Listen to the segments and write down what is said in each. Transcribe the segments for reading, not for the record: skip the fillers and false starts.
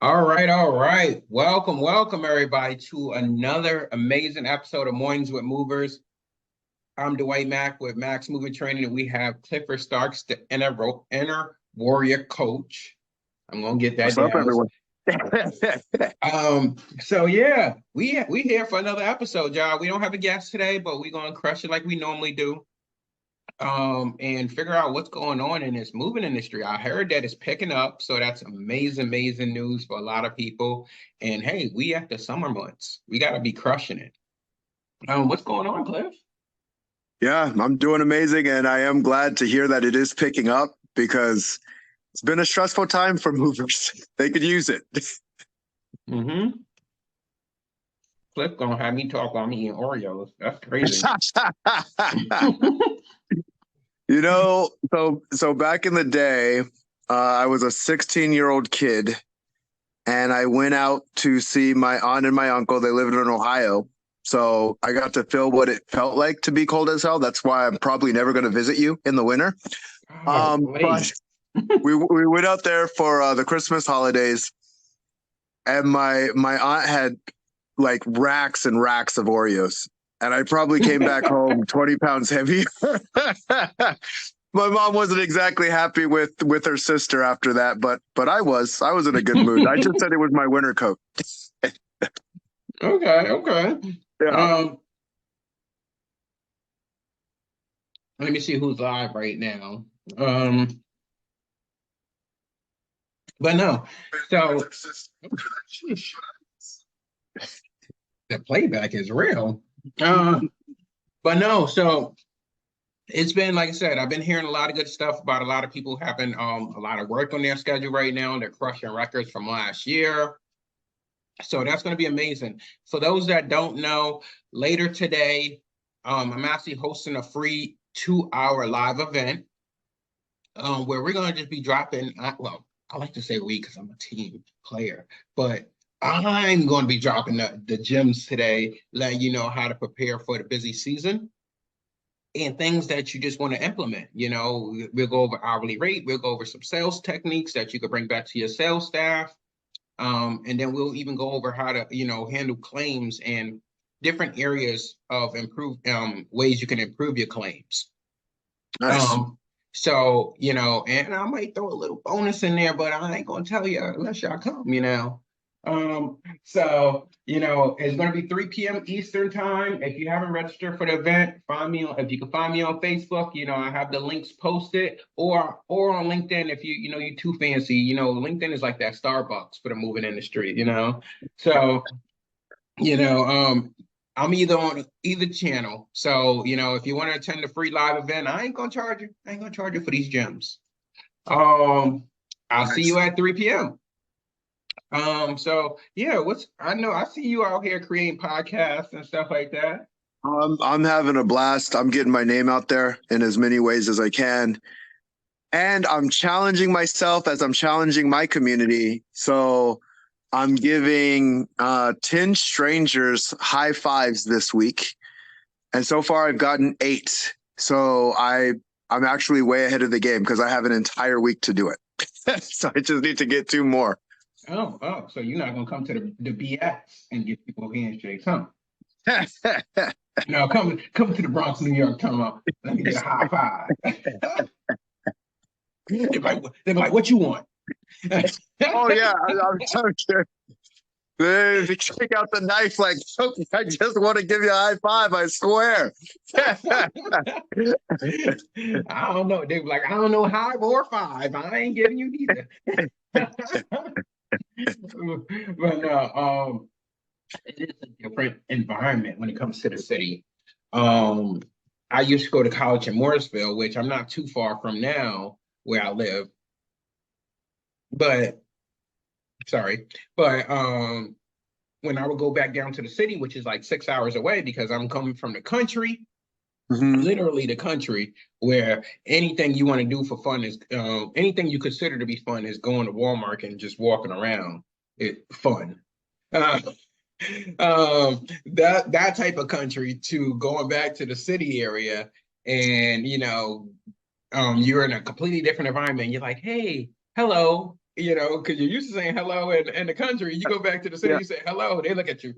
All right. Welcome everybody to another amazing episode of Mornings with Movers. I'm Dwyght Mack with Max Movement Training, and we have Clifford Starks, the inner warrior coach. I'm gonna get that What's up, down. everyone? So yeah, we here for another episode, y'all. We don't have a guest today, but we're gonna crush it like we normally do. And figure out what's going on in this moving industry. I heard that it's picking up, so that's amazing news for a lot of people. And hey, we at the summer months, we got to be crushing it. What's going on, Cliff? Yeah, I'm doing amazing, and I am glad to hear that it is picking up because it's been a stressful time for movers. They could use it. Mm-hmm. Cliff gonna have me talk while I'm eating Oreos. That's crazy. So back in the day, I was a 16-year-old kid, and I went out to see my aunt and my uncle. They lived in Ohio. So I got to feel what it felt like to be cold as hell. That's why I'm probably never going to visit you in the winter. But we went out there for the Christmas holidays, and my aunt had like racks and racks of Oreos, and I probably came back home 20 pounds heavier. My mom wasn't exactly happy with her sister after that, but I was in a good mood. I just said it was my winter coat. Okay. Yeah. Let me see who's live right now. But no, so the playback is real. But no, so it's been, like I said, I've been hearing a lot of good stuff about a lot of people having a lot of work on their schedule right now. They're crushing records from last year. So that's going to be amazing. For those that don't know, later today, I'm actually hosting a free 2-hour live event where we're going to just be dropping, well, I like to say we because I'm a team player, but I'm going to be dropping the gems today, letting you know how to prepare for the busy season and things that you just want to implement. You know, we'll go over hourly rate, we'll go over some sales techniques that you could bring back to your sales staff. And then we'll even go over how to, handle claims and different areas of ways you can improve your claims. Nice. And I might throw a little bonus in there, but I ain't gonna tell you unless y'all come. It's gonna be 3 p.m. Eastern time. If you haven't registered for the event, if you can find me on Facebook, I have the links posted, or on LinkedIn if you're too fancy. LinkedIn is like that Starbucks for the moving industry. So, I'm either on either channel. So, if you want to attend the free live event, I ain't gonna charge you. I ain't gonna charge you for these gems. I'll see you at 3 p.m. So yeah, I see you out here creating podcasts and stuff like that. I'm having a blast. I'm getting my name out there in as many ways as I can. And I'm challenging myself as I'm challenging my community. So I'm giving 10 strangers high fives this week. And so far I've gotten 8. So I'm actually way ahead of the game because I have an entire week to do it. So I just need to get 2 more. Oh, so you're not gonna come to the BX and give people handshakes, huh? No, come to the Bronx, New York, come on. Let me get a high five. They're like, what you want? Oh yeah, I'm sure. They take out the knife like, I just want to give you a high five, I swear. I don't know. They were like, I don't know, high or five. I ain't giving you neither. But no, it is a different environment when it comes to the city. I used to go to college in Morrisville, which I'm not too far from now where I live. But when I would go back down to the city, which is like 6 hours away because I'm coming from the country, literally the country, where anything you want to do for fun is anything you consider to be fun is going to Walmart and just walking around. Fun. That type of country to going back to the city area, and you're in a completely different environment. You're like, hey, hello, because you're used to saying hello in the country. You go back to the city, Yeah. you say hello, they look at you.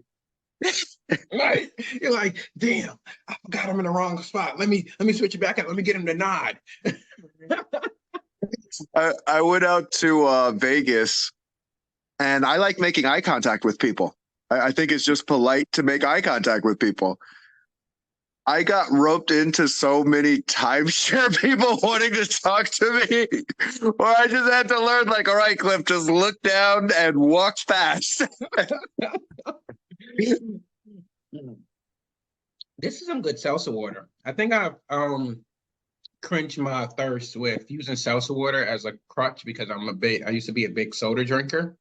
Right? You're like, damn, I forgot I'm in the wrong spot. Let me switch it back up. Let me get him to nod. I went out to Vegas, and I like making eye contact with people. I think it's just polite to make eye contact with people. I got roped into so many timeshare people wanting to talk to me, or I just had to learn, like, all right, Cliff, just look down and walk fast. This is some good salsa water. I think I've quenched my thirst with using salsa water as a crutch because I used to be a big soda drinker.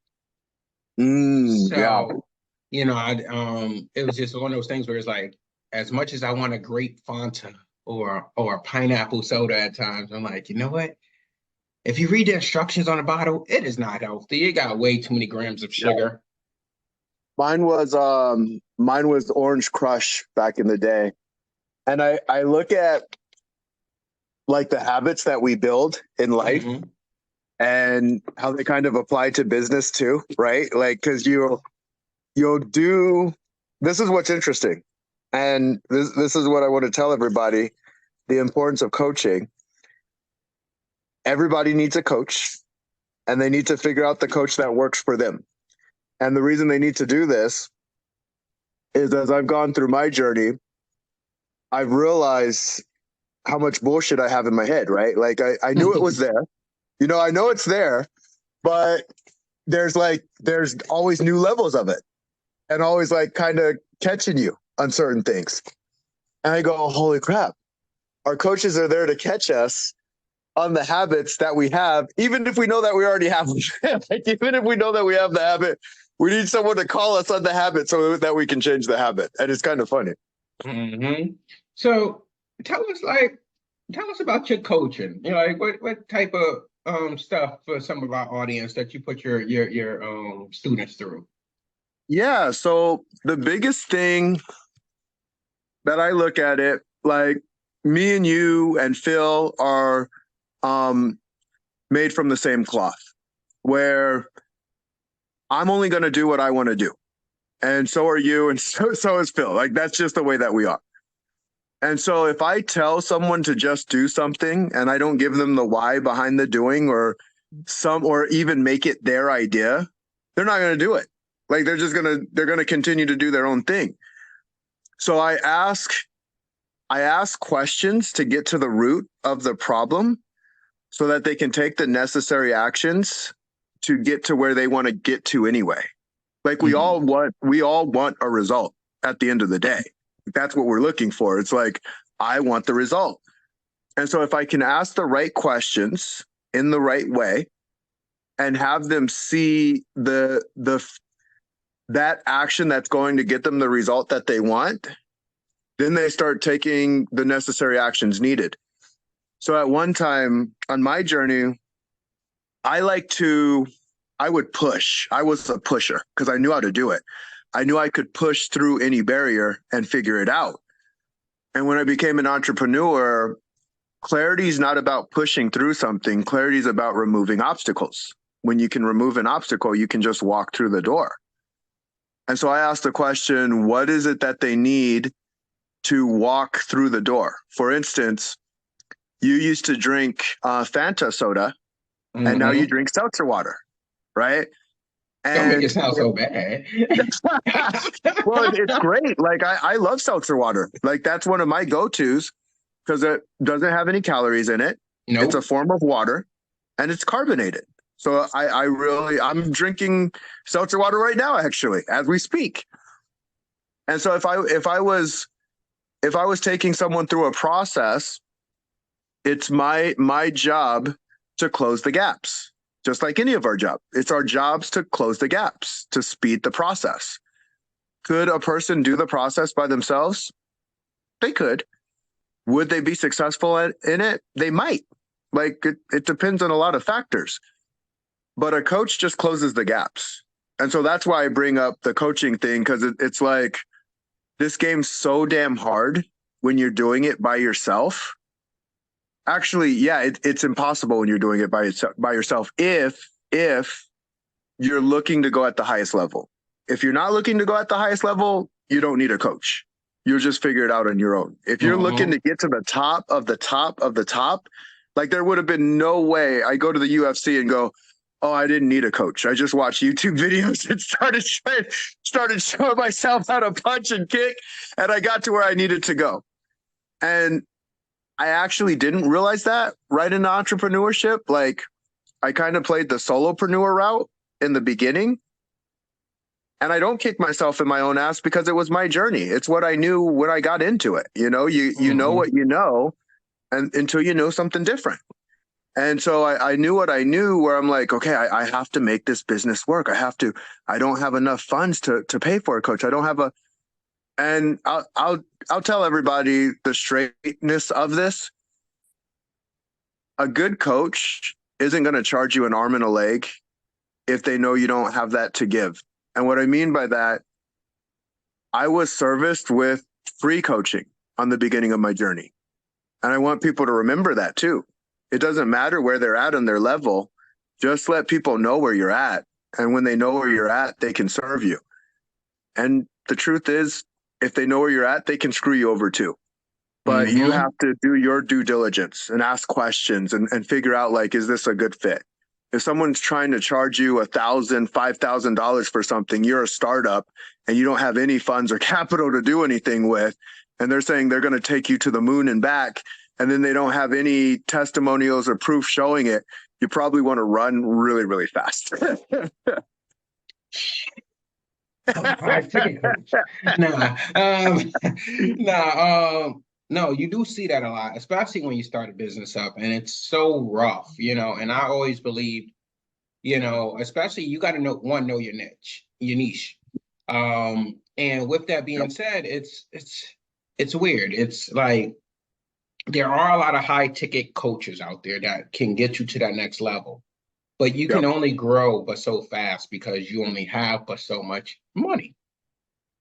Yeah. So, it was just one of those things where it's like, as much as I want a grape Fanta or a pineapple soda at times, I'm like, you know what? If you read the instructions on the bottle, it is not healthy. It got way too many grams of sugar. Mine was Orange Crush back in the day. And I look at like the habits that we build in life Hmm. and how they kind of apply to business too, right? Like, because you'll do this is what's interesting. And this is what I want to tell everybody, the importance of coaching. Everybody needs a coach, and they need to figure out the coach that works for them. And the reason they need to do this is, as I've gone through my journey, I've realized how much bullshit I have in my head, right? Like I knew it was there. I know it's there, but there's always new levels of it and always like kind of catching you on certain things. And I go, oh, holy crap. Our coaches are there to catch us on the habits that we have, even if we know that we already have them. Like, even if we know that we have the habit, we need someone to call us on the habit so that we can change the habit. And it's kind of funny. Hmm. So tell us tell us about your coaching. Like what type of stuff for some of our audience that you put your students through. Yeah. So the biggest thing that I look at it, like, me and you and Phil are um, made from the same cloth, where I'm only going to do what I want to do. And so are you. And so is Phil. Like, that's just the way that we are. And so if I tell someone to just do something and I don't give them the why behind the doing, or even make it their idea, they're not going to do it. Like, they're going to continue to do their own thing. So I ask questions to get to the root of the problem so that they can take the necessary actions to get to where they want to get to anyway. Like, Mhm. we all want a result at the end of the day. That's what we're looking for. It's like, I want the result. And so if I can ask the right questions in the right way and have them see that action that's going to get them the result that they want, then they start taking the necessary actions needed. So at one time on my journey, I would push. I was a pusher because I knew how to do it. I knew I could push through any barrier and figure it out. And when I became an entrepreneur, clarity is not about pushing through something. Clarity is about removing obstacles. When you can remove an obstacle, you can just walk through the door. And so I asked the question, what is it that they need to walk through the door? For instance, you used to drink Fanta soda, and now you Hmm. drink seltzer water, right? Don't make it And sound so bad. well, it's great. Like, I love seltzer water. Like, that's one of my go-tos because it doesn't have any calories in it. It's a Nope. form of water, and it's carbonated. So I'm drinking seltzer water right now, actually, as we speak. And so if I was taking someone through a process, it's my job to close the gaps, just like any of our job. It's our jobs to close the gaps, to speed the process. Could a person do the process by themselves? They could. Would they be successful in it? They might. Like, it depends on a lot of factors. But a coach just closes the gaps. And so that's why I bring up the coaching thing, because it's like, this game's so damn hard when you're doing it by yourself. Actually, yeah, it's impossible when you're doing it by yourself, if if you're looking to go at the highest level. If you're not looking to go at the highest level, you don't need a coach. You'll just figure it out on your own. If you're looking to get to the top of the top of the top, like there would have been no way I go to the UFC and go, oh, I didn't need a coach. I just watched YouTube videos and started showing myself how to punch and kick, and I got to where I needed to go. And I actually didn't realize that right into entrepreneurship. Like I kind of played the solopreneur route in the beginning. And I don't kick myself in my own ass because it was my journey. It's what I knew when I got into it. You know, you know what you know, and until you know something different. And so I knew what I knew, where I'm like, okay, I have to make this business work. I don't have enough funds to pay for a coach. I don't have and I'll tell everybody the straightness of this. A good coach isn't going to charge you an arm and a leg if they know you don't have that to give. And what I mean by that, I was serviced with free coaching on the beginning of my journey. And I want people to remember that too. It doesn't matter where they're at on their level. Just let people know where you're at. And when they know where you're at, they can serve you. And the truth is, if they know where you're at, they can screw you over too. But you have to do your due diligence and ask questions and figure out, like, is this a good fit? If someone's trying to charge you $1,000, $5,000 for something, you're a startup and you don't have any funds or capital to do anything with, and they're saying they're going to take you to the moon and back, and then they don't have any testimonials or proof showing it, you probably want to run really, really fast. No, you do see that a lot, especially when you start a business up and it's so rough, and I always believed, especially you got to know your niche. And with that being said, it's weird. It's like there are a lot of high ticket coaches out there that can get you to that next level, but you can only grow but so fast because you only have but so much money.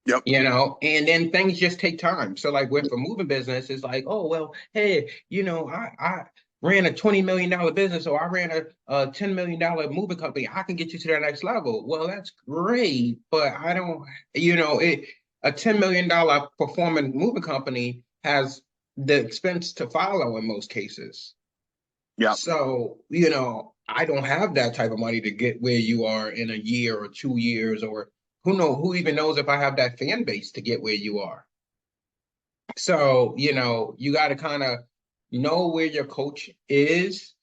And then things just take time. So like with a moving business, it's like, oh, well, hey, I ran a $20 million business, or I ran a $10 million moving company. I can get you to that next level. Well, that's great, but I don't, a $10 million performing moving company has the expense to follow in most cases. Yeah. So, I don't have that type of money to get where you are in a year or 2 years, or who even knows if I have that fan base to get where you are. So, you got to kind of know where your coach is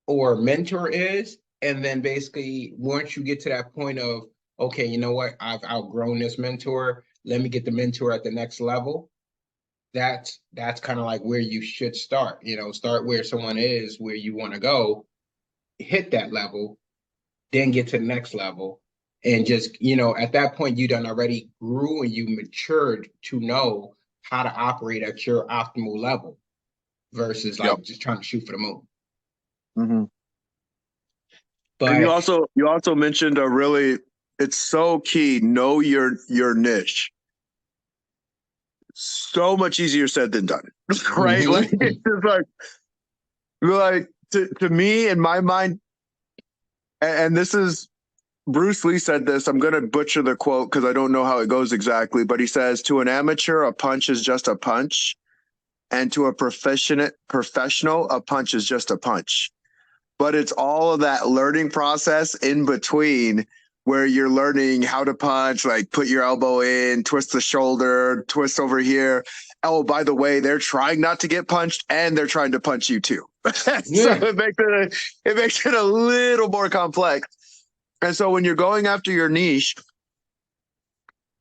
or mentor is. And then basically, once you get to that point of, okay, you know what, I've outgrown this mentor, let me get the mentor at the next level. That's kind of like where you should start, start where someone is, where you want to go, hit that level, then get to the next level. And just, at that point, you done already grew and you matured to know how to operate at your optimal level versus like just trying to shoot for the moon. Mm-hmm. But and you also mentioned it's so key, know your niche. So much easier said than done, right? Like it's just like to me, in my mind, and this is Bruce Lee said this. I'm going to butcher the quote because I don't know how it goes exactly, but he says, to an amateur, a punch is just a punch. And to a professional, a punch is just a punch. But it's all of that learning process in between where you're learning how to punch, like put your elbow in, twist the shoulder, twist over here. Oh, by the way, they're trying not to get punched and they're trying to punch you too. So it makes it a little more complex. And so when you're going after your niche,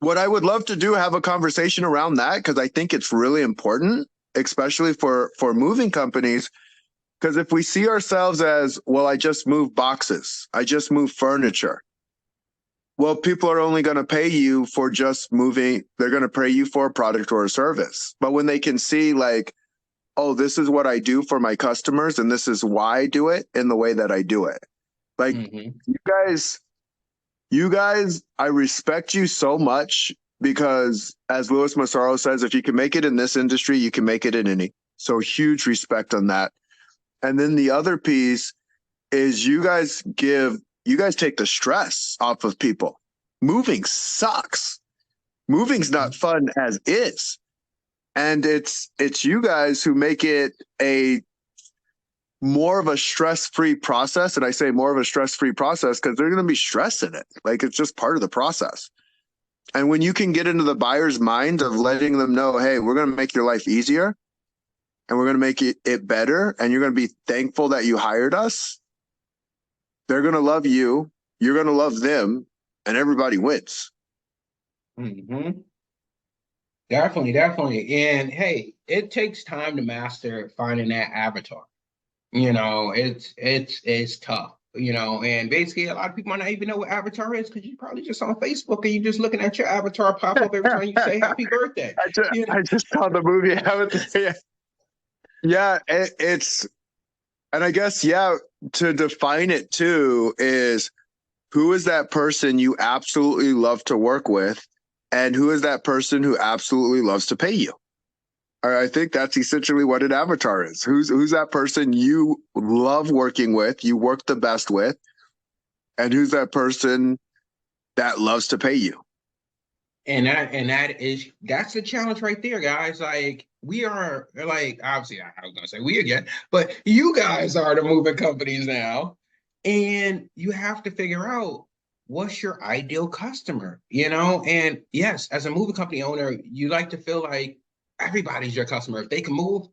what I would love to do, have a conversation around that, because I think it's really important, especially for moving companies. Because if we see ourselves as, well, I just move boxes, I just move furniture. Well, people are only going to pay you for just moving. They're going to pay you for a product or a service. But when they can see like, oh, this is what I do for my customers and this is why I do it in the way that I do it. Like you guys, I respect you so much because as Louis Massaro says, if you can make it in this industry, you can make it in any. So huge respect on that. And then the other piece is you guys give you guys take the stress off of people. Moving sucks. Moving's not fun as is. And it's you guys who make it a more of a stress-free process. And I say more of a stress-free process because there's going to be stress in it. Like, it's just part of the process. And when you can get into the buyer's mind of letting them know, hey, we're going to make your life easier and we're going to make it better, and you're going to be thankful that you hired us, they're going to love you, you're going to love them, and everybody wins. Mm-hmm. Definitely, definitely. And hey, it takes time to master finding that avatar. It's tough, and basically a lot of people might not even know what avatar is because you're probably just on Facebook and you're just looking at your avatar pop up every time you say happy birthday. I just saw the movie Avatar. Yeah, it's, and I guess, yeah, to define it too is, who is that person you absolutely love to work with, and who is that person who absolutely loves to pay you? I think that's essentially what an avatar is. Who's that person you love working with, you work the best with, and who's that person that loves to pay you? And that's the challenge right there, guys. Like, we are, like, obviously I was gonna say we again, but you guys are the moving companies now, and you have to figure out what's your ideal customer, And yes, as a moving company owner, you like to feel like everybody's your customer. If they can move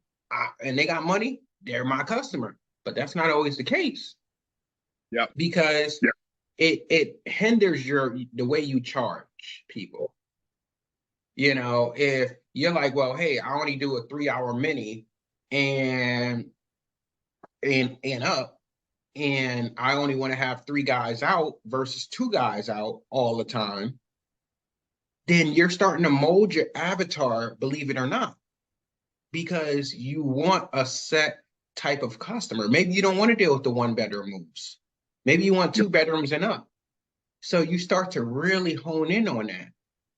and they got money, they're my customer. But that's not always the case. Yeah. Because Yeah. it hinders the way you charge people. If you're like, well, hey, I only do a 3-hour mini and up, and I only want to have 3 guys out versus 2 guys out all the time, then you're starting to mold your avatar, believe it or not, because you want a set type of customer. Maybe you don't want to deal with the 1-bedroom moves. Maybe you want 2 bedrooms and up. So you start to really hone in on that.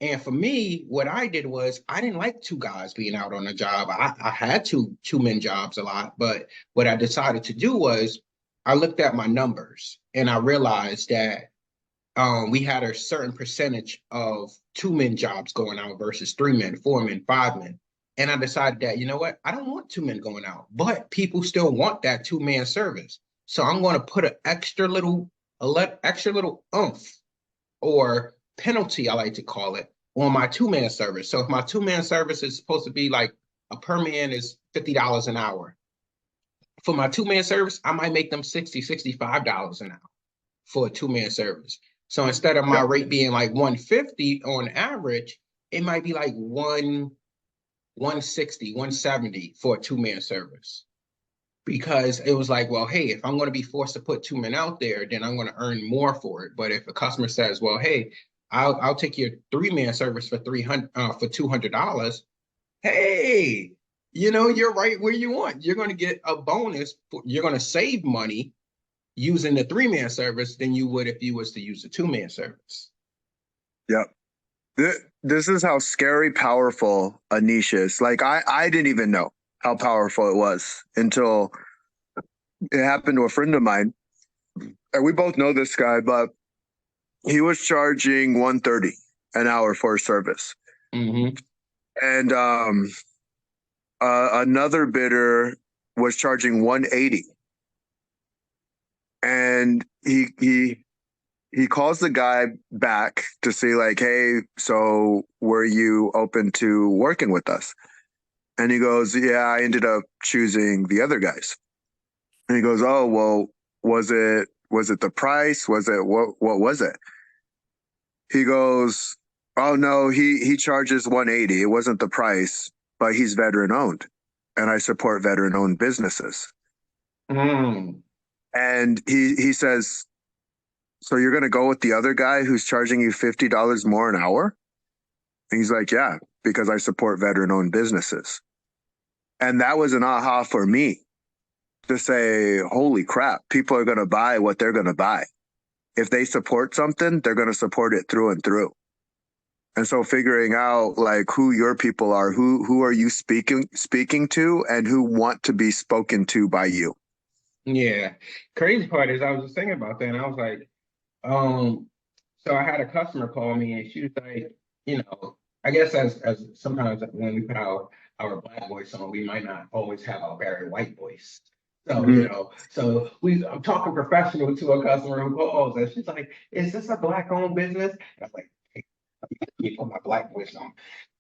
And for me, what I did was I didn't like 2 guys being out on a job. I had two men jobs a lot, but what I decided to do was I looked at my numbers and I realized that we had a certain percentage of 2 men jobs going out versus 3 men, 4 men, 5 men. And I decided that, you know what? I don't want 2 men going out, but people still want that 2-man service. So I'm going to put an extra little oomph or penalty, I like to call it, on my 2-man service. So if my 2-man service is supposed to be like a per man is $50 an hour, for my 2-man service, I might make them $60, $65 an hour for a 2-man service. So instead of my rate being like 150 on average, it might be like 160, 170 for a 2-man service. Because it was like, well, hey, if I'm going to be forced to put 2 men out there, then I'm going to earn more for it. But if a customer says, well, hey, I'll take your 3-man service for $200, hey, you're right where you want. You're going to get a bonus. You're going to save money using the 3-man service than you would if you was to use a 2-man service. Yep. This is how scary powerful a niche is. Like, I didn't even know how powerful it was until it happened to a friend of mine. And we both know this guy, but he was charging $130 an hour for a service. Mm-hmm. And another bidder was charging $180. And he calls the guy back to see, like, hey, so were you open to working with us? And he goes, yeah, I ended up choosing the other guys. And he goes, oh, well, was it the price? Was it, what was it? He goes, oh no, he charges $180. It wasn't the price, but he's veteran owned. And I support veteran owned businesses. Mm. And he says, so you're going to go with the other guy who's charging you $50 more an hour? And he's like, yeah, because I support veteran owned businesses. And that was an aha for me to say, holy crap, people are going to buy what they're going to buy. If they support something, they're going to support it through and through. And so figuring out, like, who your people are, who are you speaking to, and who want to be spoken to by you. Yeah. Crazy part is I was just thinking about that and I was like, Um, so I had a customer call me and she was like, I guess as sometimes when we put our black voice on, we might not always have our very white voice. So, Mhm. I'm talking professional to a customer who calls and she's like, is this a black owned business? And I was like, hey, let me put my black voice on.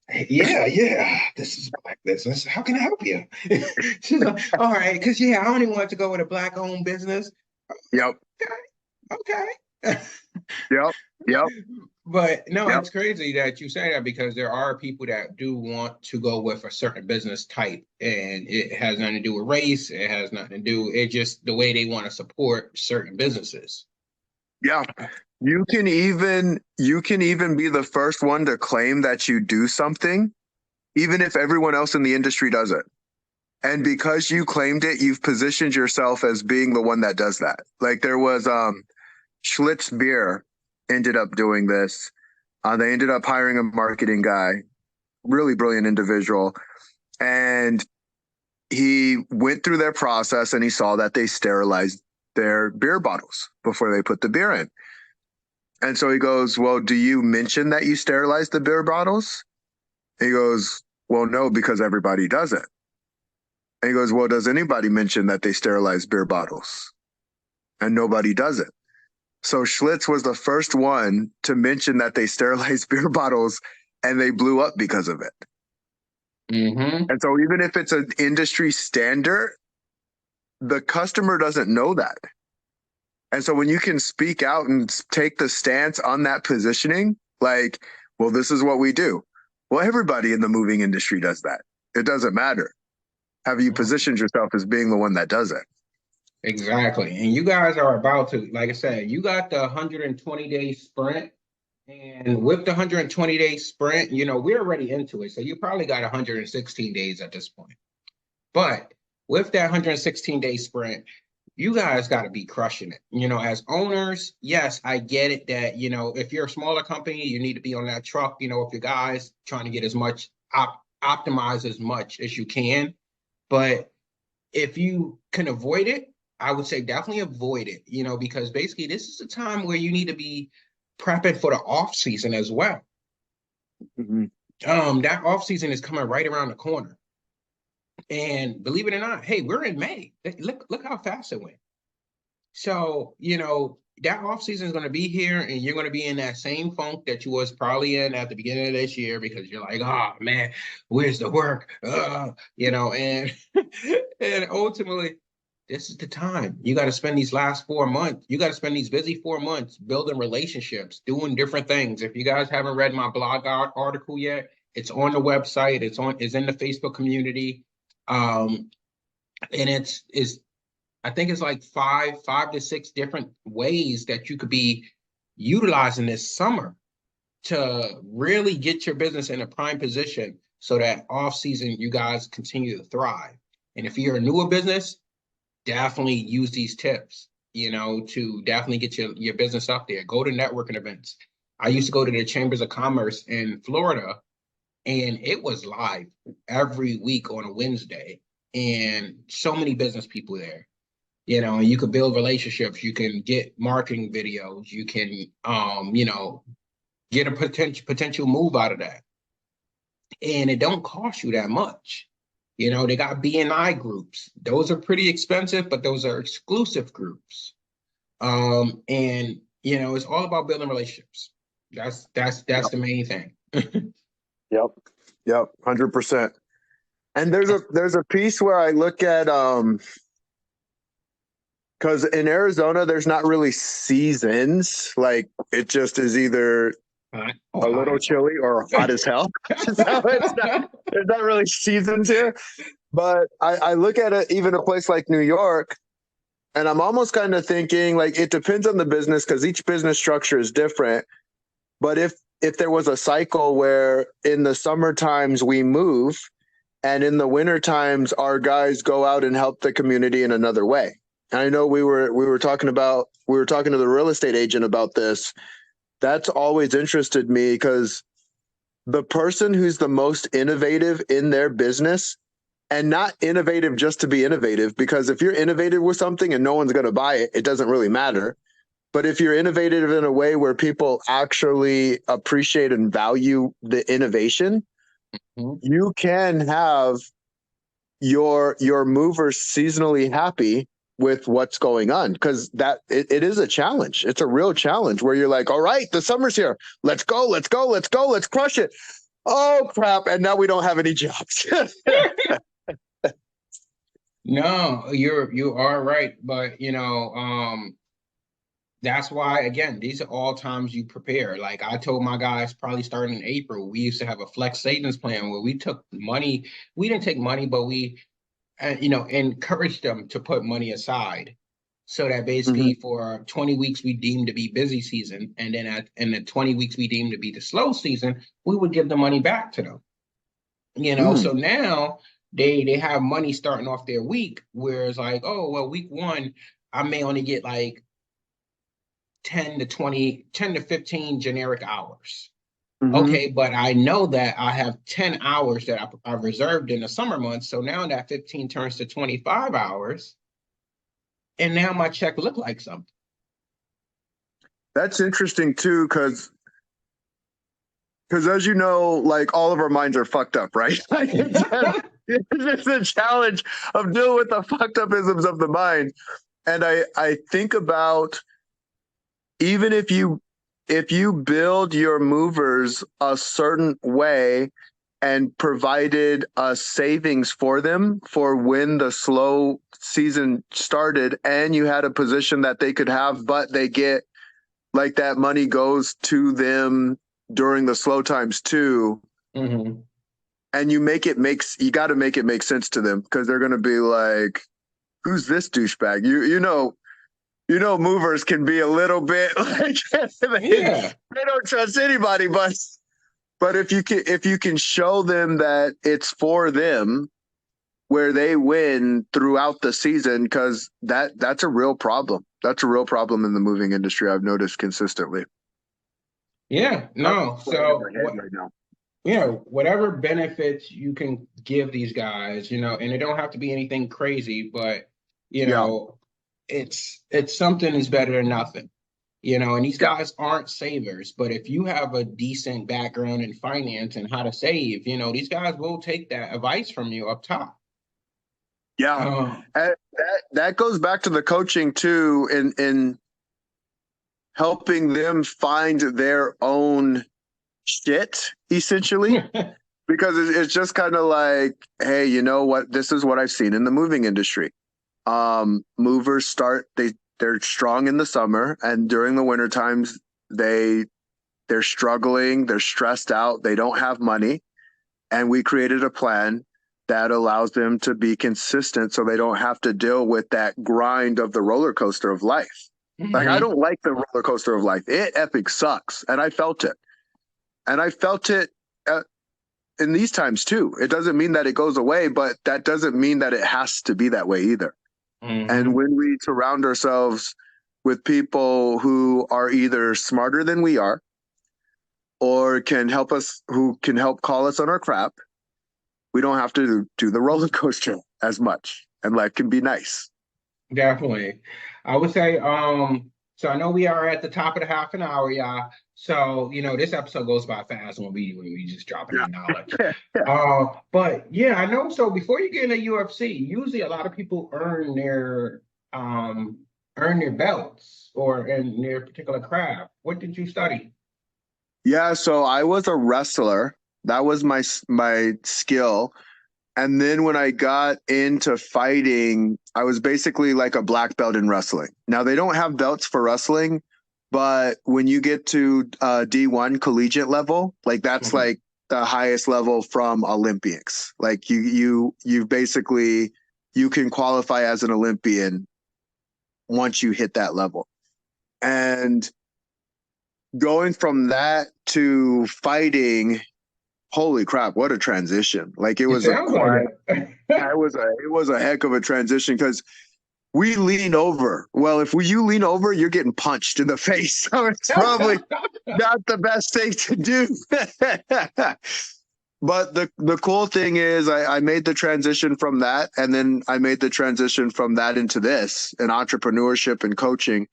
Hey, yeah, yeah, this is a black business. How can I help you? She's like, all right, because I only want to go with a black owned business. Yep. Okay, okay. Yep. Yep. But no, Yep. it's crazy that you say that because there are people that do want to go with a certain business type, and it has nothing to do with race. It has nothing to do. It's just the way they want to support certain businesses. Yeah. You can even be the first one to claim that you do something, even if everyone else in the industry does it. And because you claimed it, you've positioned yourself as being the one that does that. Like there was Schlitz Beer ended up doing this. They ended up hiring a marketing guy, really brilliant individual. And he went through their process and he saw that they sterilized their beer bottles before they put the beer in. And so he goes, well, do you mention that you sterilized the beer bottles? And he goes, well, no, because everybody does it. And he goes, well, does anybody mention that they sterilize beer bottles? And nobody does it. So Schlitz was the first one to mention that they sterilized beer bottles and they blew up because of it. Mm-hmm. And so even if it's an industry standard, the customer doesn't know that. And so when you can speak out and take the stance on that positioning, like, well, this is what we do. Well, everybody in the moving industry does that. It doesn't matter. Have you positioned yourself as being the one that does it? Exactly. And you guys are about to, like I said, you got the 120-day sprint. And with the 120-day sprint, we're already into it. So you probably got 116 days at this point. But with that 116-day sprint, you guys got to be crushing it. As owners, yes, I get it that, if you're a smaller company, you need to be on that truck, if your guys trying to get as much optimize as much as you can. But if you can avoid it, I would say definitely avoid it, because basically this is a time where you need to be prepping for the off season as well. Mm-hmm. That off season is coming right around the corner. And believe it or not, hey, we're in May. Look how fast it went. So, that off season is going to be here and you're going to be in that same funk that you was probably in at the beginning of this year because you're like, oh man, where's the work? And and ultimately this is the time. You got to spend these last 4 months. You got to spend these busy 4 months building relationships, doing different things. If you guys haven't read my blog article yet, it's on the website. It's in the Facebook community. And it's I think it's like five to six different ways that you could be utilizing this summer to really get your business in a prime position so that off season you guys continue to thrive. And if you're a newer business, definitely use these tips, to definitely get your business up there. Go to networking events. I used to go to the Chambers of Commerce in Florida, and it was live every week on a Wednesday, and so many business people there. And you could build relationships. You can get marketing videos. You can, get a potential move out of that, and it don't cost you that much. They got BNI groups. Those are pretty expensive, but those are exclusive groups. And it's all about building relationships. That's the main thing. Yep. Yep. 100%. And there's a piece where I look at because in Arizona there's not really seasons. Like it just is either a little chilly or hot as hell. So there's not really seasons here. But I look at it, even a place like New York, and I'm almost kind of thinking like it depends on the business because each business structure is different. But if there was a cycle where in the summer times we move and in the winter times our guys go out and help the community in another way. And I know we were talking to the real estate agent about this. That's always interested me because the person who's the most innovative in their business, and not innovative just to be innovative, because if you're innovative with something and no one's going to buy it, it doesn't really matter. But if you're innovative in a way where people actually appreciate and value the innovation, you can have your movers seasonally happy with what's going on, because it is a challenge. It's a real challenge where you're like, all right, the summer's here. Let's go, let's go, let's go, let's crush it. Oh crap. And now we don't have any jobs. No, you are right, but that's why, again, these are all times you prepare. Like I told my guys, probably starting in April, we used to have a flex savings plan where we took money. We didn't take money, but we, encouraged them to put money aside, so that basically for 20 weeks we deemed to be busy season, and then in the 20 weeks we deemed to be the slow season, we would give the money back to them. So now they have money starting off their week, whereas like, oh well, week one I may only get like 10 to 15 generic hours. Okay, but I know that I have 10 hours that I reserved in the summer months. So now that 15 turns to 25 hours, and now my check look like something. That's interesting too, because as you know, like all of our minds are fucked up, right? Like, it's a challenge of dealing with the fucked up isms of the mind. And I think about, even if you build your movers a certain way and provided a savings for them for when the slow season started, and you had a position that they could have, but they get like that money goes to them during the slow times too. And you got to make it make sense to them, because they're going to be like, who's this douchebag? You know, movers can be a little bit like they don't trust anybody, but if you can show them that it's for them, where they win throughout the season, because that's a real problem. That's a real problem in the moving industry, I've noticed consistently. Yeah, no. So whatever benefits you can give these guys, and it don't have to be anything crazy, but it's something is better than nothing. And these guys aren't savers, but if you have a decent background in finance and how to save, these guys will take that advice from you up top. Yeah. And that goes back to the coaching too, in helping them find their own shit, essentially. Because it's just kind of like, hey, you know what? This is what I've seen in the moving industry. Movers they're strong in the summer, and during the winter times they're struggling, they're stressed out, they don't have money, and we created a plan that allows them to be consistent, so they don't have to deal with that grind of the roller coaster of life. Like, I don't like the roller coaster of life. It epic sucks, and I felt it, in these times too. It doesn't mean that it goes away, but that doesn't mean that it has to be that way either. And when we surround ourselves with people who are either smarter than we are, or who can help call us on our crap, we don't have to do the roller coaster as much, and life can be nice. Definitely. I would say, so I know we are at the top of the half an hour, y'all. So, this episode goes by fast when we just dropping the knowledge. But yeah, I know. So before you get into UFC, usually a lot of people earn their belts or in their particular craft. What did you study? Yeah, so I was a wrestler. That was my skill. And then when I got into fighting, I was basically like a black belt in wrestling. Now, they don't have belts for wrestling, but when you get to D1 collegiate level, like that's like the highest level from Olympics. Like you basically, you can qualify as an Olympian once you hit that level. And going from that to fighting, holy crap, what a transition. Like it was it was a heck of a transition, because we lean over. Well, if you lean over, you're getting punched in the face. So it's probably not the best thing to do. But the cool thing is I made the transition from that, and then I made the transition from that into this, and entrepreneurship and coaching.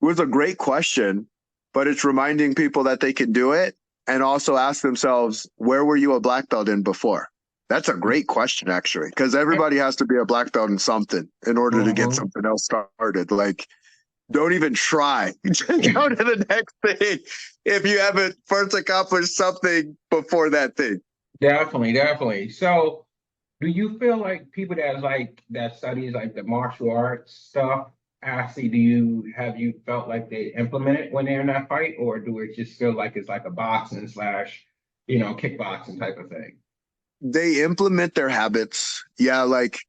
It was a great question, but it's reminding people that they can do it and also ask themselves, where were you a black belt in before? That's a great question, actually, because everybody has to be a black belt in something in order to get Mhm. something else started. Like, don't even try to go to the next thing if you haven't first accomplished something before that thing. Definitely, definitely. So, do you feel like people that studies like the martial arts stuff, actually, have you felt like they implement it when they're in that fight, or do it just feel like it's like a boxing slash, kickboxing type of thing? They implement their habits. Yeah, like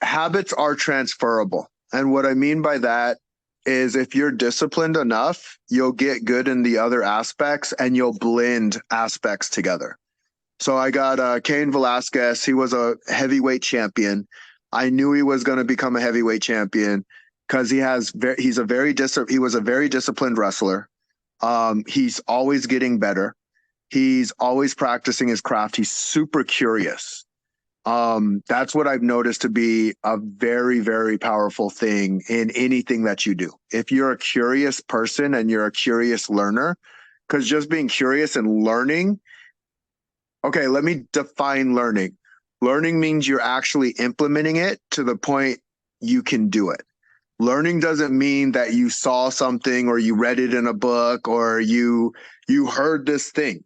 habits are transferable. And what I mean by that is if you're disciplined enough, you'll get good in the other aspects and you'll blend aspects together. So I got Cain Velasquez. He was a heavyweight champion. I knew he was going to become a heavyweight champion because he was a very disciplined wrestler. He's always getting better. He's always practicing his craft. He's super curious. That's what I've noticed to be a very, very powerful thing in anything that you do. If you're a curious person and you're a curious learner, because just being curious and learning, okay, let me define learning. Learning means you're actually implementing it to the point you can do it. Learning doesn't mean that you saw something or you read it in a book or you heard this thing.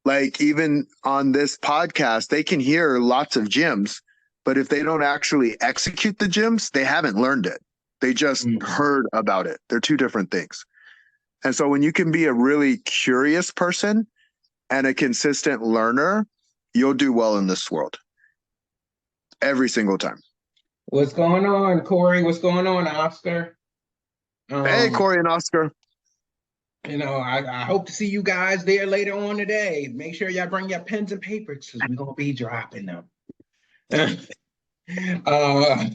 Like even on this podcast, they can hear lots of gyms, but if they don't actually execute the gyms, they haven't learned it. They just Mhm. heard about it. They're two different things. And so when you can be a really curious person and a consistent learner, you'll do well in this world every single time. What's going on, Corey? What's going on, Oscar? Hey, Um, Corey and Oscar. I hope to see you guys there later on today. Make sure y'all bring your pens and papers because we're gonna be dropping them. uh,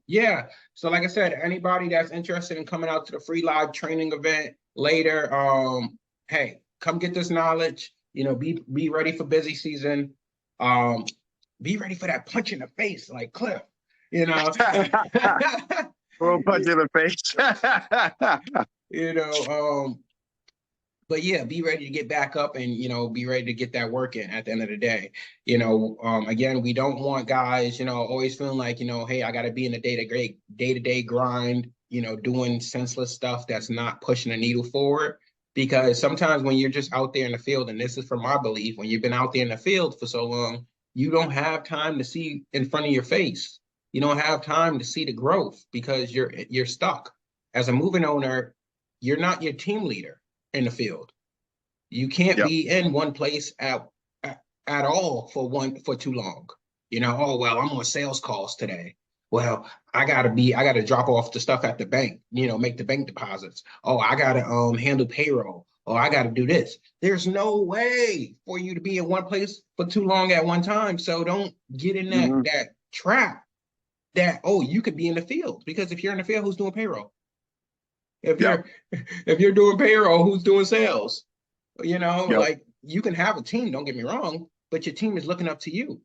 yeah. So like I said, anybody that's interested in coming out to the free live training event later, hey, come get this knowledge. Be ready for busy season. Um, be ready for that punch in the face, like Cliff. You know, We'll punch you in the face. you know. But yeah, be ready to get back up and be ready to get that work in at the end of the day. Again, we don't want guys, always feeling like, hey, I got to be in the day-to-day grind, doing senseless stuff that's not pushing the needle forward. Because sometimes when you're just out there in the field, and this is from my belief, when you've been out there in the field for so long, you don't have time to see in front of your face. You don't have time to see the growth because you're stuck. As a moving owner, you're not your team leader in the field. You can't Yep. be in one place at all for too long. Oh well, I'm on sales calls today. Well, I gotta drop off the stuff at the bank, make the bank deposits. Oh, I gotta handle payroll. Oh, I gotta do this. There's no way for you to be in one place for too long at one time. So don't get in Mhm. that trap that you could be in the field. Because if you're in the field, who's doing payroll? If Yep. you're if you're doing payroll, who's doing sales? Yep. Like you can have a team, don't get me wrong, but your team is looking up to you.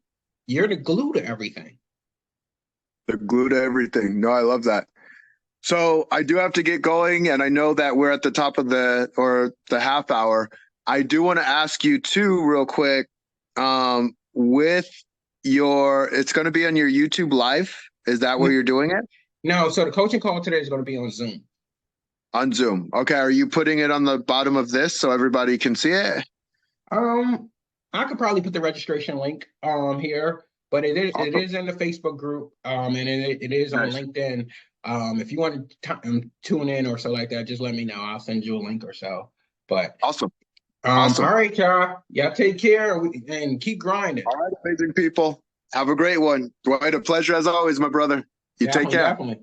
You're the glue to everything. The glue to everything. No, I love that. So I do have to get going, and I know that we're at the top of the half hour. I do want to ask you too, real quick, with it's going to be on your YouTube live. Is that where you're doing it? No, so the coaching call today is going to be on Zoom. On Zoom. Okay. Are you putting it on the bottom of this so everybody can see it? Um, I could probably put the registration link here, but it Awesome. is in the Facebook group, and it is on Nice. LinkedIn. If you want to tune in or so like that, just let me know. I'll send you a link or so. But Awesome. all Awesome. right, y'all take care and keep grinding. All right, amazing people. Have a great one. Dwight, a pleasure as always, my brother. You take Definitely, care. definitely.